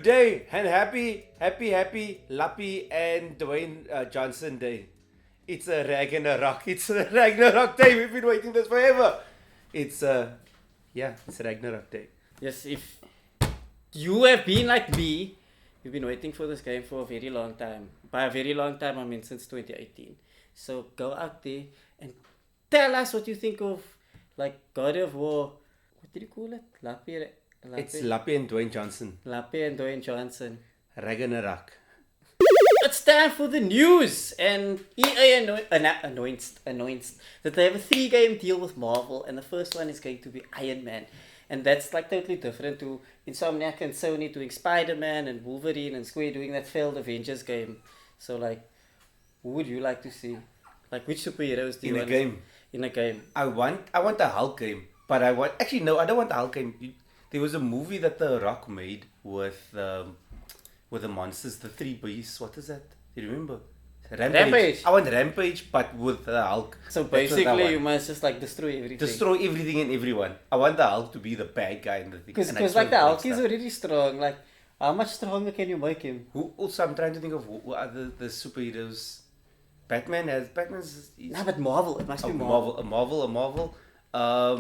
day and happy Lappy and Dwayne Johnson Day. It's a Ragnarok. It's a Ragnarok Day. We've been waiting this forever. It's it's Ragnarok Day. Yes, if you have been like me, you've been waiting for this game for a very long time. By a very long time, I mean since 2018. So go out there and tell us what you think of like God of War. What did you call it? It's Lappy and Dwayne Johnson. Lappy and Dwayne Johnson. Ragnarok. It's time for the news, and EA announced that they have a 3-game deal with Marvel, and the first one is going to be Iron Man, and that's like totally different to Insomniac and Sony doing Spider-Man and Wolverine and Square doing that failed Avengers game. So like, who would you like to see? Like, which superheroes do you want in a game? I want a Hulk game, but I don't want a Hulk game. There was a movie that The Rock made with the monsters, the 3 beasts. What is that? Do you remember? Rampage. I want Rampage, but with the Hulk. So basically, you must just like destroy everything. Destroy everything and everyone. I want the Hulk to be the bad guy in the thing. Because like the Hulk is already strong. Like, how much stronger can you make him? I'm trying to think of who are the superheroes. Batman's. No, but Marvel. It must be Marvel. Marvel.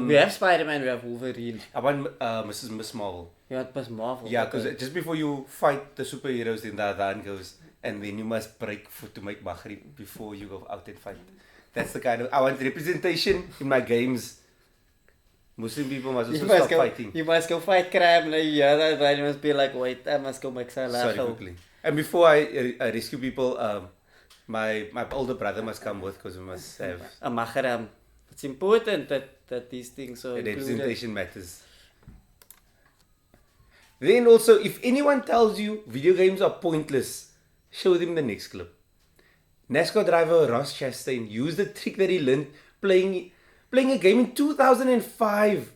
We have Spider-Man. We have Wolverine. I want Miss Marvel. You want Miss Marvel? Yeah, because just before you fight the superheroes, then the Adhan goes, and then you must break to make Maghrib before you go out and fight. That's the kind of... I want representation in my games. Muslim people must also stop fighting. You must go fight crime. Yeah, that you must be like, wait, I must go make salah. Sorry, quickly. And before I rescue people, my older brother must come with, because we must have... A mahram. It's important that these things are included. Representation matters. Then also, if anyone tells you video games are pointless, show them the next clip. NASCAR driver Ross Chastain used the trick that he learned playing a game in 2005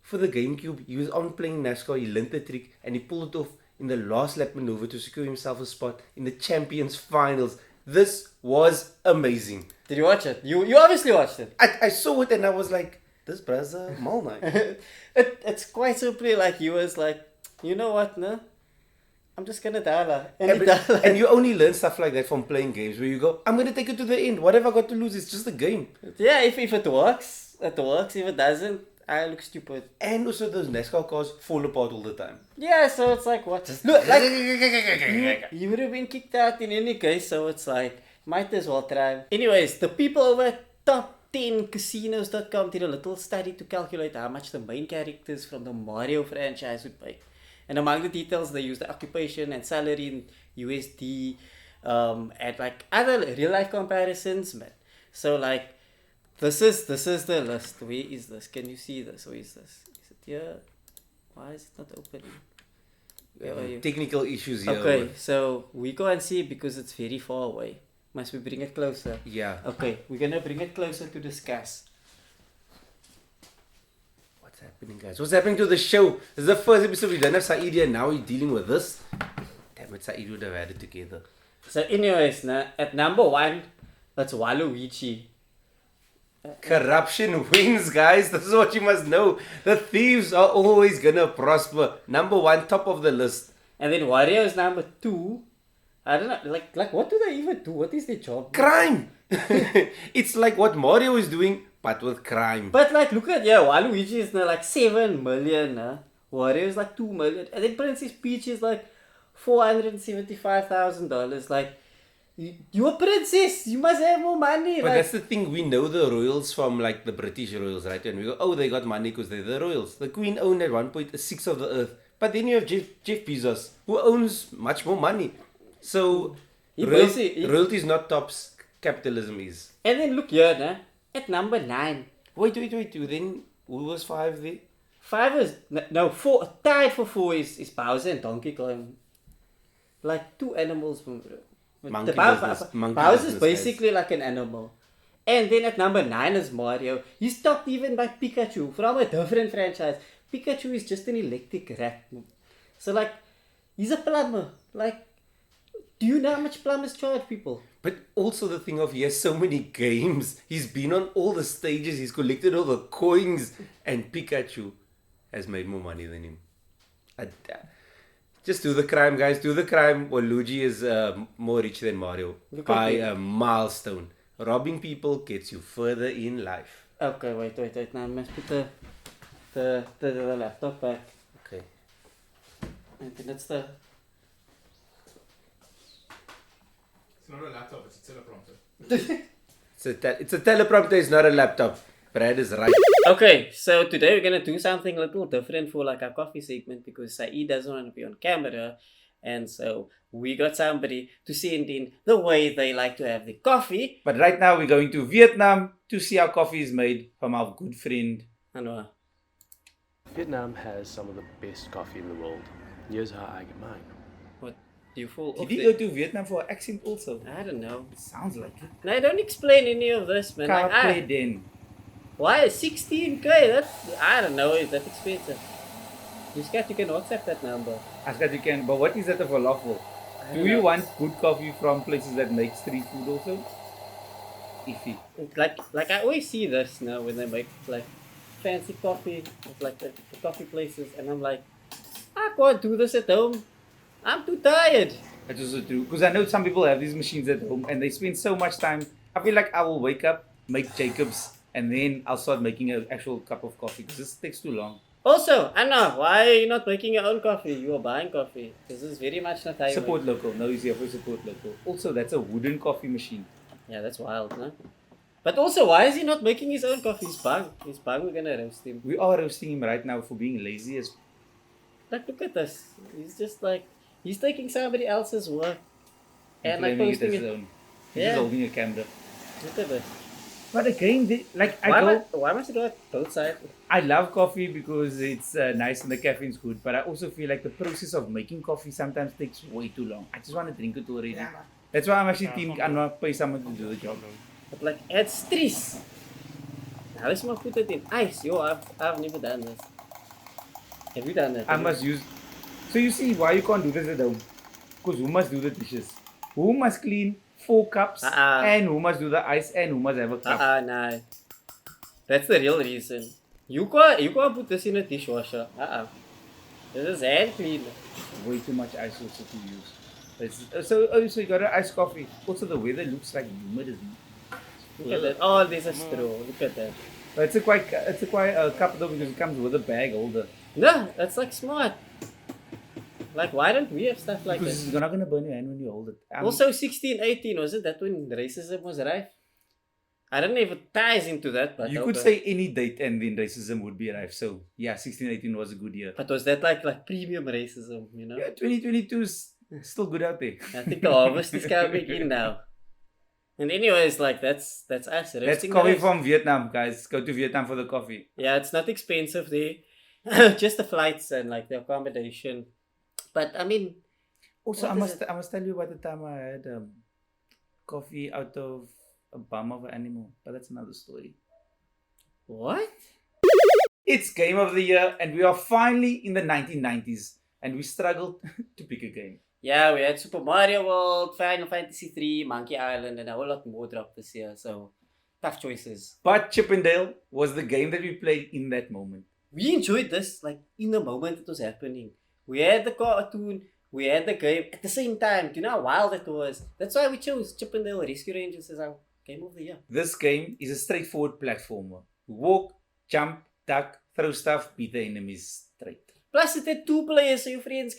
for the GameCube. He was on playing NASCAR, he learned the trick, and he pulled it off in the last lap maneuver to secure himself a spot in the Champions Finals. This was amazing. Did you watch it? You obviously watched it. I saw it and I was like, this brother's a mole knight. It's quite simply like he was like, you know what, no? I'm just gonna die. And you only learn stuff like that from playing games where you go, I'm gonna take it to the end. Whatever I got to lose, it's just a game. Yeah, if it works, it works. If it doesn't, I look stupid. And also those NASCAR cars fall apart all the time. Yeah, so it's like, what? Look, like, you would have been kicked out in any case, so it's like, might as well try. Anyways, the people over at top10casinos.com did a little study to calculate how much the main characters from the Mario franchise would pay. And among the details, they used the occupation and salary in USD, and like other real life comparisons, man. So like, this is the list. Where is this? Can you see this? Where is this? Is it here? Why is it not opening? Where are you? Technical issues here. Okay, so we go and see because it's very far away. Must we bring it closer? Yeah. Okay, we're gonna bring it closer to discuss. What's happening, guys? What's happening to the show? This is the first episode. We don't have Saidi, and now we're dealing with this. Damn it, Saidi would have had it together. So anyways, at number 1, that's Waluigi. Corruption wins, guys. This is what you must know. The thieves are always gonna prosper. Number 1, top of the list. And then Wario is number 2. I don't know, like what do they even do? What is their job? Crime! It's like what Mario is doing, but with crime. But like, look at, Waluigi is now like 7 million, Wario is like 2 million. And then Princess Peach is like $475,000. Like, you're a princess, you must have more money. But like, that's the thing, we know the royals from like the British royals, right? And we go, oh, they got money because they're the royals. The Queen owned at one point 1/6 of the earth. But then you have Jeff Bezos, who owns much more money. So, royalty is not tops, capitalism is. And then look here, at number 9. Wait. Then, who was 5 there? 5 is, no, 4, tied for 4 is Bowser and Donkey Kong. Like 2 animals. Bowser is basically like an animal. And then at number 9 is Mario. He's topped even by Pikachu from a different franchise. Pikachu is just an electric rat. So like, he's a plumber. Like, do you know how much plumbers charge people? But also the thing of, he has so many games. He's been on all the stages. He's collected all the coins. And Pikachu has made more money than him. Just do the crime, guys. Do the crime. Or Luigi is more rich than Mario by a milestone. Robbing people gets you further in life. Okay, wait. Now I must put the laptop back. Okay. I think that's the... It's not a laptop, it's a teleprompter. It's a teleprompter, it's not a laptop. Brad is right. Okay, so today we're gonna do something a little different for like our coffee segment because Saeed doesn't want to be on camera, and so we got somebody to send in the way they like to have the coffee. But right now we're going to Vietnam to see how coffee is made from our good friend Anwar. Vietnam has some of the best coffee in the world. Here's how I get mine. What do you fall off? Did he go to Vietnam for an accent also? I don't know. Sounds like it. No, don't explain any of this, man. Like, Carpe then. why 16K? That's, I don't know. Is that expensive? You can WhatsApp that number. Askat you can, but what is that a falafel? Do you want good coffee from places that make street food also? Iffy. Like I always see this now when they make like fancy coffee at like the coffee places, and I'm like, I can't do this at home. I'm too tired. That's also true. Because I know some people have these machines at home and they spend so much time. I feel like I will wake up, make Jacobs, and then I'll start making an actual cup of coffee because this takes too long. Also, Anna, why are you not making your own coffee? You are buying coffee. This is very much not how you Support make. local. No, he's here for support local. Also, that's a wooden coffee machine. Yeah, that's wild, no? But also, why is he not making his own coffee? He's bang. We're gonna roast him. We are roasting him right now for being lazy as... Like, look at this. He's just like, he's taking somebody else's work and like claiming posting as his it. own. He's Yeah. just holding a camera. Look at this. But again, Why must you go both sides? I love coffee because it's nice and the caffeine's good. But I also feel like the process of making coffee sometimes takes way too long. I just want to drink it already. That's why I'm actually thinking I'm not pay someone to do the job. But like, it's stress. Now let's not put it in ice. Yo, I've never done this. Have you done that? I must use... So you see why you can't do this at home? Because who must do the dishes? Who must clean 4 cups? And who must do the ice? And who must have a cup? No. That's the real reason. You can't put this in a dishwasher. This is hand clean. Way too much ice also to use. So you got an iced coffee. Also the weather looks like humid. Look at that. Oh, there's a straw. Look at that. But it's a quite cup though because it comes with a bag holder. No, that's like smart. Like, why don't we have stuff like Because this? you're not gonna burn your hand when you hold it. Also, 16, 18, was it that when racism was rife? I don't know if it ties into that, but you okay. could say any date and then racism would be arrived. So yeah, 16, 18 was a good year. But was that like premium racism, you know? Yeah, 2022 is still good out there. I think the harvest is coming in now. And anyways, like that's us. That's roasting coffee rice. from Vietnam, guys. Go to Vietnam for the coffee. Yeah, it's not expensive there. Just the flights and like the accommodation. But I mean, Also, what is I must tell you about the time I had coffee out of a bum of an animal, but that's another story. what? It's Game of the Year, and we are finally in the 1990s, and we struggled to pick a game. Yeah, we had Super Mario World, Final Fantasy 3, Monkey Island, and a whole lot more dropped this year. So tough choices. But Chip and Dale was the game that we played in that moment. We enjoyed this like in the moment it was happening. We had the cartoon, we had the game at the same time. Do you know how wild it was? That's why we chose Chip and Dale Rescue Rangers as our Game of the Year. This game is a straightforward platformer. Walk, jump, duck, throw stuff, beat the enemies straight. Plus it had 2 players so your friends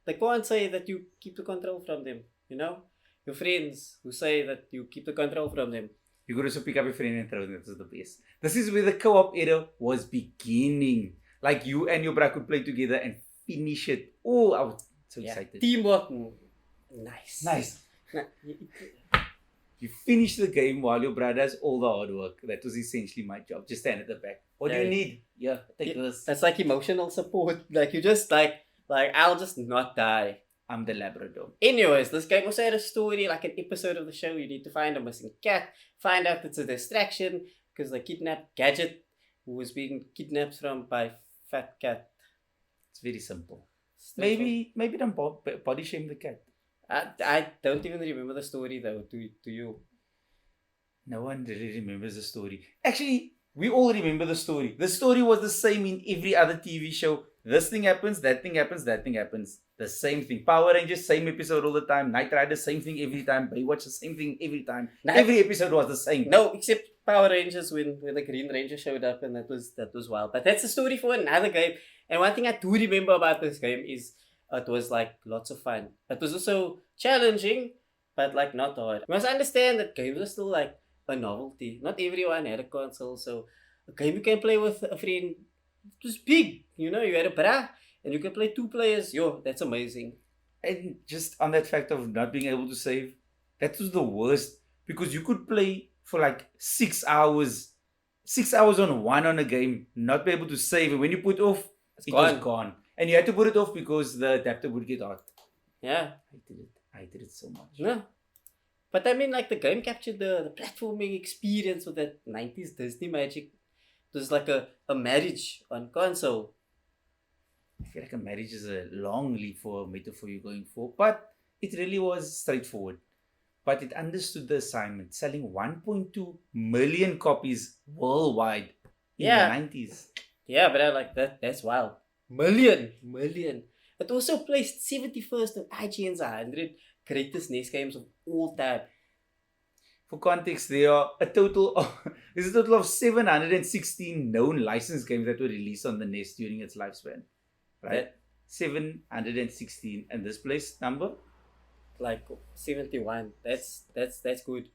they can't say that you keep the control from them, you know? Your friends who say that you keep the control from them. You could also pick up your friend and throw them. That was the best. This is where the co-op era was beginning. Like you and your brother could play together and finish it. Oh, I was so excited. Teamwork. Nice. Nice. You finish the game while your brother does all the hard work. That was essentially my job. Just stand at the back. What do you need? Yeah, take this. That's like emotional support. Like you just like I'll just not die. I'm the Labrador. Anyways, this game also had a story, like an episode of the show. You need to find a missing cat, find out it's a distraction because they kidnapped Gadget, who was being kidnapped by Fat Cat. It's very simple. Maybe don't body shame the cat. I don't even remember the story though. Do you? No one really remembers the story. Actually, we all remember the story. The story was the same in every other TV show. this thing happens, that thing happens, that thing happens. The same thing. Power Rangers, same episode all the time. Knight Rider, same thing every time. Baywatch, the same thing every time. Every episode was the same. No, except Power Rangers when the Green Ranger showed up, and that was wild. But that's a story for another game. And one thing I do remember about this game is it was like lots of fun. It was also challenging, but like not hard. You must understand that games are still like a novelty. Not everyone had a console, so a game you can play with a friend, it was big. You know, you had a bra and you can play 2 players. Yo, that's amazing. And just on that fact of not being able to save, that was the worst. Because you could play for like 6 hours. 6 hours on a game, not be able to save. And when you put off, it was gone. And you had to put it off because the adapter would get hot. Yeah. I did it so much. Yeah. But I mean, like, the game captured the platforming experience with that 90s Disney magic. It was like a marriage on console. I feel like a marriage is a long leap for a metaphor you're going for. But it really was straightforward. But it understood the assignment, selling 1.2 million copies worldwide in the 90s. Yeah, but I like that. That's wild. Million. It also placed 71st on IGN's 100 greatest NES games of all time. For context, there are there's a total of 716 known licensed games that were released on the NES during its lifespan. Right? 716. And this place number? Like 71. That's good.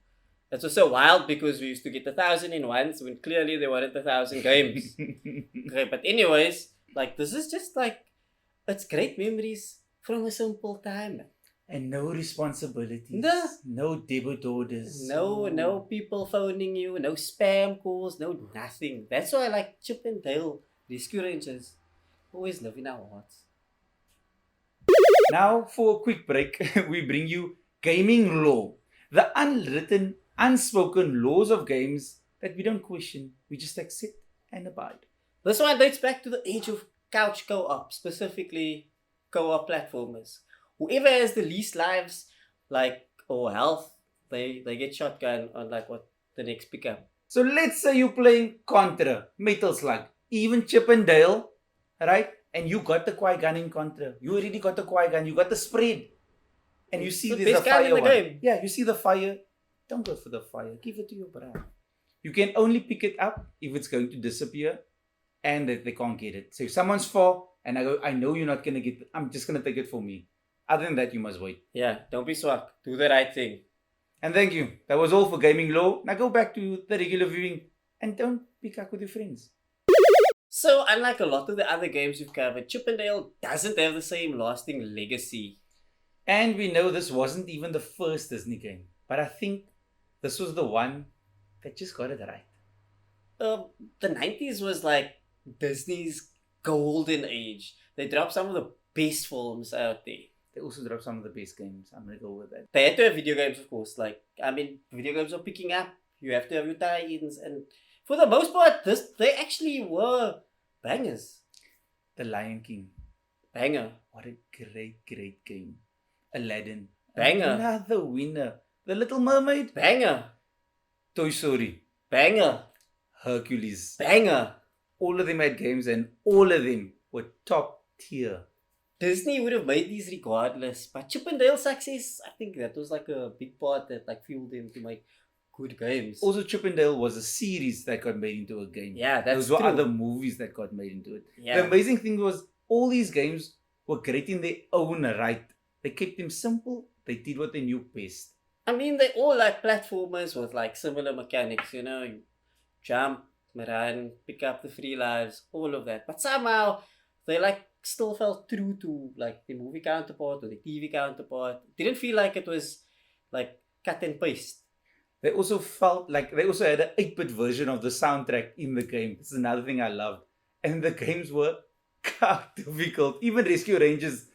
That's also wild because we used to get 1,000 in once when clearly there weren't 1,000 games. Okay, but anyways, like, this is just like, it's great memories from a simple time. And no responsibilities. No. No debit orders. No people phoning you, no spam calls, no nothing. That's why I like Chip and Dale Rescue Rangers. Always live in our hearts. Now, for a quick break, we bring you Gaming Law. The unwritten, unspoken laws of games that we don't question, we just accept and abide. This one dates back to the age of couch co-op, specifically co-op platformers. Whoever has the least lives, like, or health, they get shotgun on like what the next pickup. So let's say you're playing Contra, Metal Slug, even Chip and Dale, right? And you got the Qui-Gon in Contra. You already got the Qui-Gon, you got the spread. And you see the there's a best gun fire in the one. game. Yeah, you see the fire. Don't go for the fire. Give it to your brother. You can only pick it up if it's going to disappear and that they can't get it. So if someone's fall and I go, I know you're not going to get it, I'm just going to take it for me. Other than that, you must wait. Yeah, don't be swag. Do the right thing. And thank you. That was all for Gaming Law. Now go back to the regular viewing and don't pick up with your friends. So, unlike a lot of the other games we've covered, Chip and Dale doesn't have the same lasting legacy. And we know this wasn't even the first Disney game. But I think this was the one that just got it right. The 90s was like Disney's golden age. They dropped some of the best films out there. They also dropped some of the best games. I'm going to go with that. They had to have video games, of course. Like, I mean, video games are picking up. You have to have your tie-ins. And for the most part, they actually were bangers. The Lion King. Banger. What a great game. Aladdin. Banger. Another winner. The Little Mermaid. Banger. Toy Story. Banger. Hercules. Banger. All of them had games and all of them were top tier. Disney would have made these regardless, but Chip and Dale's success, I think that was like a big part that like fueled them to make good games. Also, Chip and Dale was a series that got made into a game. Yeah, that's Those were true. other movies that got made into it. Yeah. The amazing thing was all these games were great in their own right. They kept them simple. They did what they knew best. I mean, they all like platformers with like similar mechanics, you know, you jump, run, pick up the free lives, all of that. But somehow they like still felt true to like the movie counterpart or the TV counterpart. It didn't feel like it was like cut and paste. They also felt like they also had an 8-bit version of the soundtrack in the game. This is another thing I loved. And the games were difficult. Even Rescue Rangers,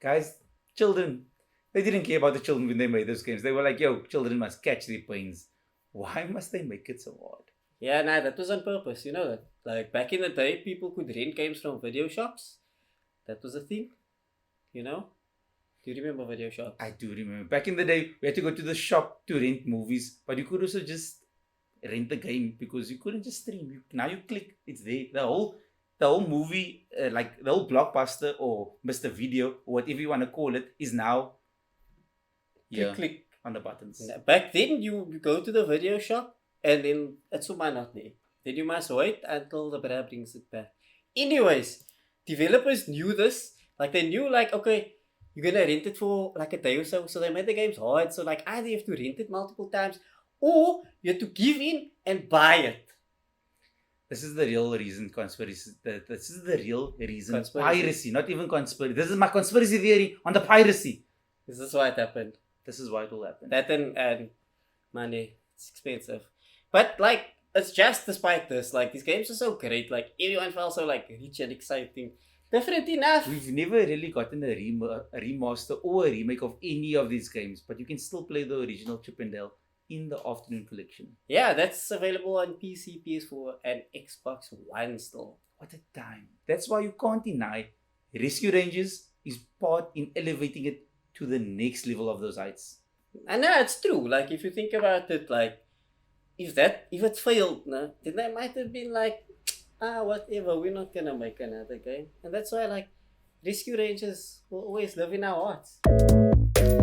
guys, children, they didn't care about the children when they made those games. They were like, yo, children must catch their pains. Why must they make it so hard? Yeah, nah, that was on purpose, you know that. Like back in the day, people could rent games from video shops. That was a thing, you know? Do you remember video shops? I do remember. Back in the day, we had to go to the shop to rent movies, but you could also just rent the game because you couldn't just stream. Now you click, it's there. The the whole movie, like the whole blockbuster or Mr. Video or whatever you want to call it, is now here Click. on the buttons. Back then, you go to the video shop and then it's so not there. Then you must wait until the brand brings it back. Anyways, developers knew this. Like they knew like, okay, you're gonna rent it for like a day or so. So they made the games hard. So like either you have to rent it multiple times or you have to give in and buy it. This is the real reason conspiracy. This is the real reason Conspiracy. piracy, not even conspiracy. This is my conspiracy theory on the piracy. This is why it happened. This is why it will happen. That and money. It's expensive. But like, it's just despite this. Like these games are so great. Like everyone felt so like rich and exciting. Different enough. We've never really gotten a remaster or a remake of any of these games, but you can still play the original Chip and Dale in the Afternoon Collection. Yeah, that's available on PC, PS4, and Xbox One still. What a time. That's why you can't deny Rescue Rangers is part in elevating it to the next level of those heights. And no, it's true. Like if you think about it, like if it failed, no, then they might have been like, whatever, we're not gonna make another game. And that's why like Rescue Rangers will always live in our hearts.